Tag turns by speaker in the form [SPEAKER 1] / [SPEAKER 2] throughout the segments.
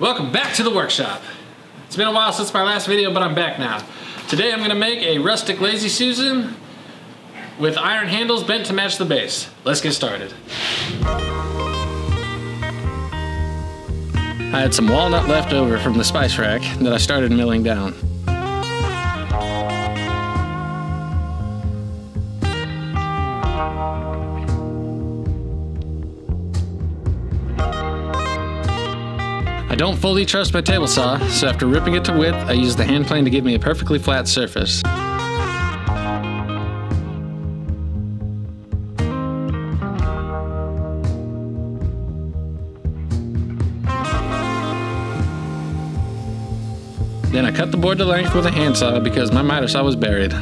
[SPEAKER 1] Welcome back to the workshop. It's been a while since my last video, but I'm back now. Today I'm going to make a rustic lazy Susan with iron handles bent to match the base. Let's get started. I had some walnut left over from the spice rack that I started milling down. I don't fully trust my table saw, so after ripping it to width, I used the hand plane to give me a perfectly flat surface. Then I cut the board to length with a handsaw because my miter saw was buried.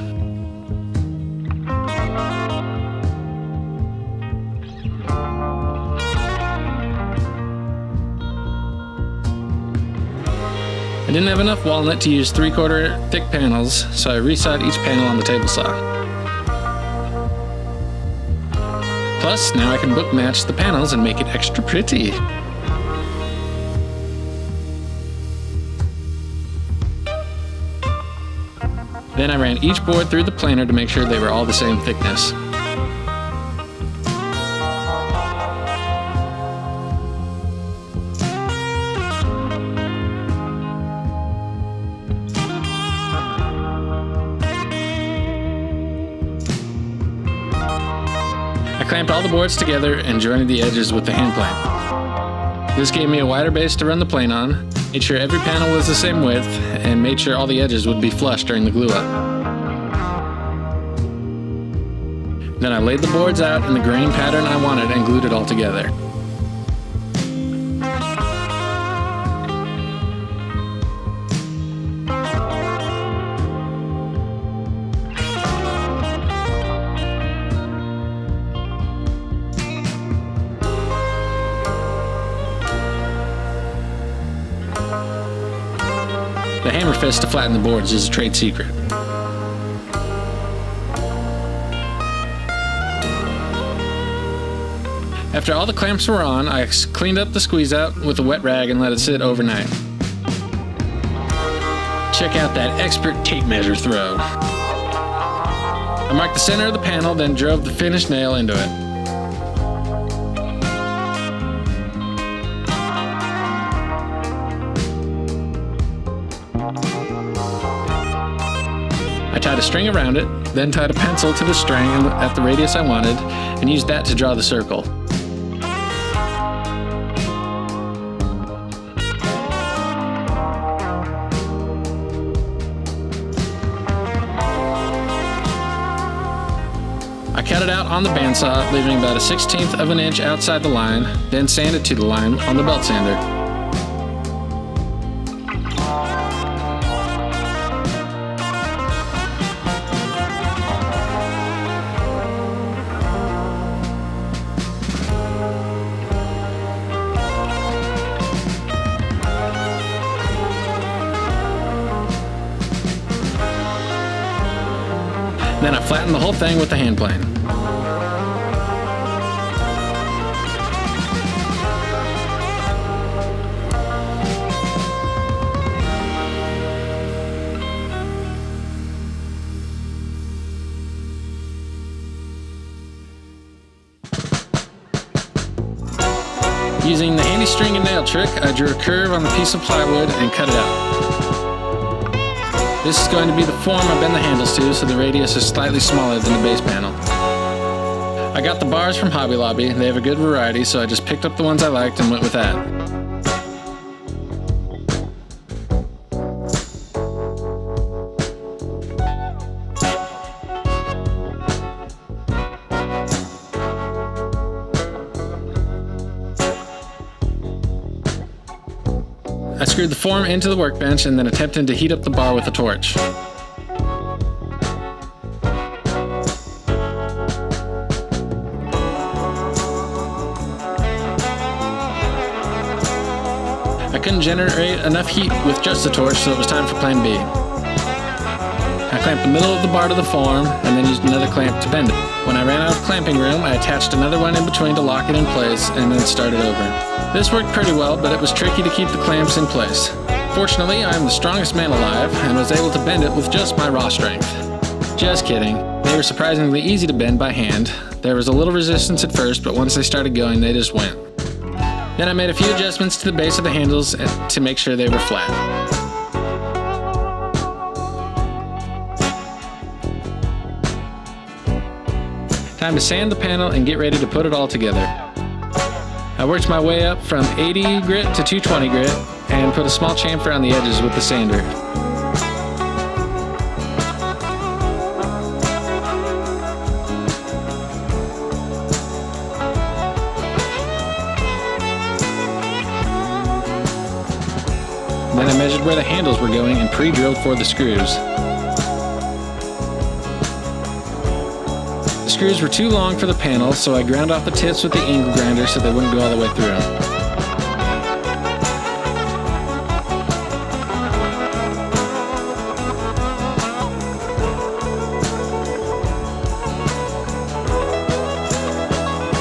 [SPEAKER 1] I didn't have enough walnut to use 3/4 thick panels, so I resawed each panel on the table saw. Plus, now I can book match the panels and make it extra pretty. Then I ran each board through the planer to make sure they were all the same thickness. I clamped all the boards together and jointed the edges with the hand plane. This gave me a wider base to run the plane on, made sure every panel was the same width, and made sure all the edges would be flush during the glue up. Then I laid the boards out in the grain pattern I wanted and glued it all together. The hammer fist to flatten the boards is a trade secret. After all the clamps were on, I cleaned up the squeeze out with a wet rag and let it sit overnight. Check out that expert tape measure throw. I marked the center of the panel, then drove the finished nail into it. I tied a string around it, then tied a pencil to the string at the radius I wanted, and used that to draw the circle. I cut it out on the bandsaw, leaving about a 1/16 of an inch outside the line, then sanded to the line on the belt sander. Then I flattened the whole thing with the hand plane. Using the handy string and nail trick, I drew a curve on the piece of plywood and cut it out. This is going to be the form I bend the handles to, so the radius is slightly smaller than the base panel. I got the bars from Hobby Lobby. They have a good variety, so I just picked up the ones I liked and went with that. I screwed the form into the workbench and then attempted to heat up the bar with a torch. I couldn't generate enough heat with just the torch, so it was time for plan B. I clamped the middle of the bar to the form and then used another clamp to bend it. When I ran out of clamping room, I attached another one in between to lock it in place and then started over. This worked pretty well, but it was tricky to keep the clamps in place. Fortunately, I am the strongest man alive and was able to bend it with just my raw strength. Just kidding. They were surprisingly easy to bend by hand. There was a little resistance at first, but once they started going, they just went. Then I made a few adjustments to the base of the handles to make sure they were flat. Time to sand the panel and get ready to put it all together. I worked my way up from 80 grit to 220 grit and put a small chamfer on the edges with the sander. Then I measured where the handles were going and pre-drilled for the screws. The screws were too long for the panel, so I ground off the tips with the angle grinder so they wouldn't go all the way through them.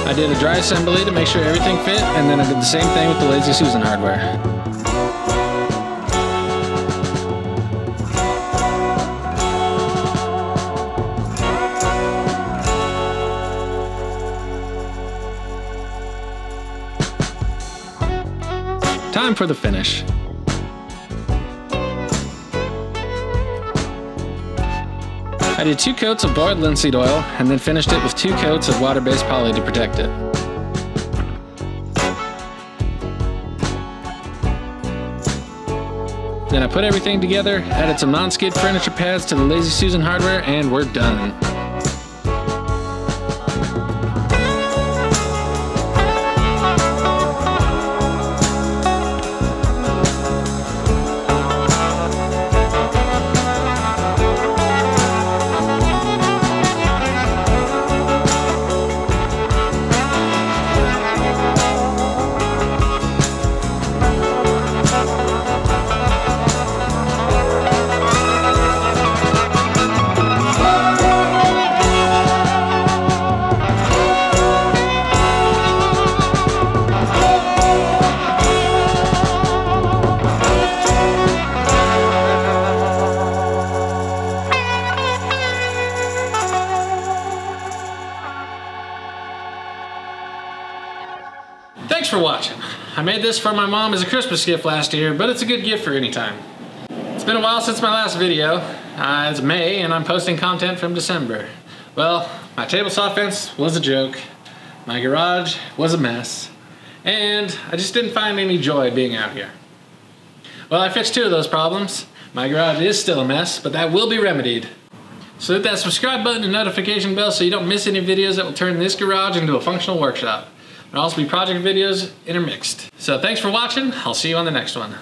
[SPEAKER 1] I did a dry assembly to make sure everything fit, and then I did the same thing with the Lazy Susan hardware. Time for the finish. I did 2 coats of boiled linseed oil and then finished it with 2 coats of water-based poly to protect it. Then I put everything together, added some non-skid furniture pads to the Lazy Susan hardware, and we're done. Thanks for watching. I made this for my mom as a Christmas gift last year, but it's a good gift for any time. It's been a while since my last video. It's May and I'm posting content from December. Well, my table saw fence was a joke, my garage was a mess, and I just didn't find any joy being out here. Well, I fixed 2 of those problems. My garage is still a mess, but that will be remedied. So hit that subscribe button and notification bell so you don't miss any videos that will turn this garage into a functional workshop. There'll also be project videos intermixed. So thanks for watching. I'll see you on the next one.